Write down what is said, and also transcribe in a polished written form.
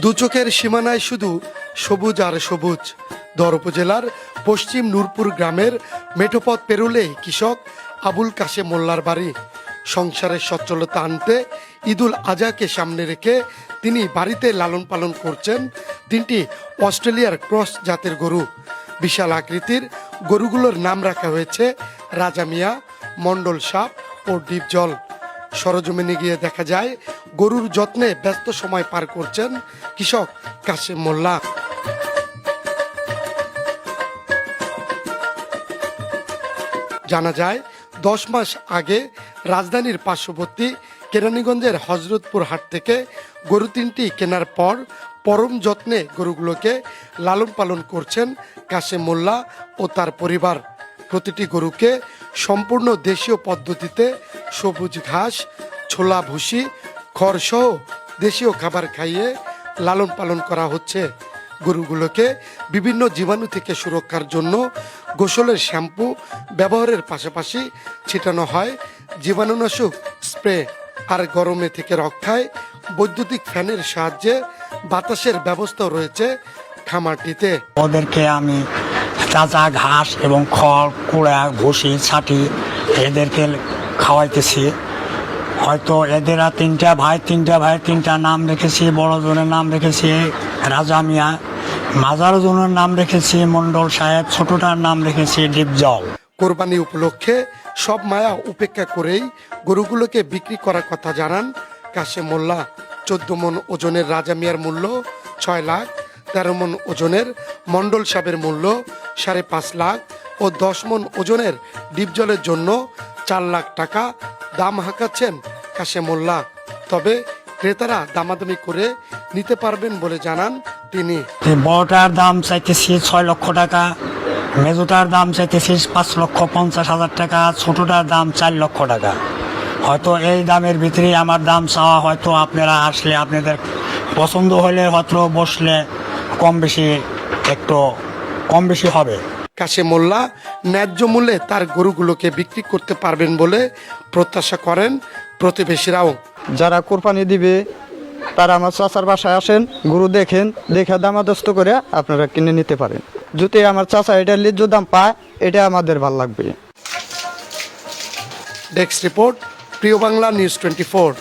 দুচোখের সীমানায় শুধু সবুজ আর সবুজ। দর উপজেলার পশ্চিম নূরপুর গ্রামের মেঠোপথ পেরুলেই কৃষক আবুল কাশেম মোল্লার বাড়ি। সংসারের সচ্ছলতা আনতে ঈদুল আজহাকে সামনে রেখে তিনি বাড়িতে লালন পালন করছেন 3টি অস্ট্রেলিয়ার ক্রস জাতের গরু। বিশাল আকৃতির গরুগুলোর নাম রাখা হয়েছে রাজা মিয়া, মণ্ডল সাপ ও ডিপজল। সরজমিনে গিয়ে দেখা যায় গরুর যত্নে ব্যস্ত সময় পার করছেন কৃষক কাশেম মোল্লা। জানা যায় 10 মাস আগে রাজধানীর পার্শ্ববর্তী কেরানীগঞ্জের হজরতপুর হাট থেকে গরু 3টি কেনার পর পরম যত্নে গরুগুলোকে লালন পালন করছেন কাশেম মোল্লা ও তার পরিবার। প্রতিটি গরুকে সম্পূর্ণ দেশীয় পদ্ধতিতে সবুজ ঘাস, ছোলা ভুসি, খড়সহ দেশীয় খাবার খাইয়ে লালন পালন করা হচ্ছে। গরুগুলোকে বিভিন্ন জীবাণু থেকে সুরক্ষার জন্য গোসলের শ্যাম্পু ব্যবহারের পাশাপাশি ছিটানো হয় জীবাণুনাশক স্প্রে। আর গরমে থেকে রক্ষায় বৈদ্যুতিক ফ্যানের সাহায্যে বাতাসের ব্যবস্থা রয়েছে খামারটিতে। ওদেরকে আমি তাজা ঘাস এবং খড়, কুড়া, ভুসি, ছাটি এদেরকে খাওয়াইতেছি। হয়তো এদেরা তিনটা ভাই তিনটা নাম রেখেছি। বড় জনের নাম রেখেছি রাজা মিয়া, মাজার জনের নাম রেখেছি মণ্ডল সাহেব, ছোটটার নাম রেখেছি ডিপজল। কোরবানি উপলক্ষে সব মায়া উপেক্ষা করেই গরুগুলোকে বিক্রি করার কথা জানান কাশেম মোল্লা। 14 মন ওজনের রাজা মিয়ার মূল্য 6 লাখ, 13 মন ওজনের মণ্ডল সাহেবের মূল্য 5.5 লাখ ও 10 মন ওজনের ডিপজলের জন্য 4 লাখ টাকা দাম হাঁকাচ্ছেন কাশেম মোল্লা। তবে ক্রেতারা দামাদামি করে নিতে পারবেন বলে জানান তিনি। বড়টার দাম চাইতেছি 6 লক্ষ টাকা, মেজোটার দাম চাইতেছি 5,50,000 টাকা, ছোটটার দাম 4 লক্ষ টাকা। হয়তো এই দামের ভিতরে আমার দাম চাওয়া, হয়তো আপনারা আসলে আপনাদের পছন্দ হলে হয়তো বসলে একটু কম বেশি হবে। কাশেম মোল্লা ন্যায্য মূল্যে তার গরুগুলোকে বিক্রি করতে পারবেন বলে প্রত্যাশা করেন প্রতিবেশীরাও। যারা কোরবানি দিবে তারা আমার চাচার বাসায় আসেন, গরু দেখেন, দেখে দামাদস্ত করে আপনারা কিনে নিতে পারেন। যদি আমার চাচা এটা ন্যায্য দাম পায়, এটা আমাদের ভালো লাগবে। ডেস্ক রিপোর্ট, প্রিয় বাংলা নিউজ 24।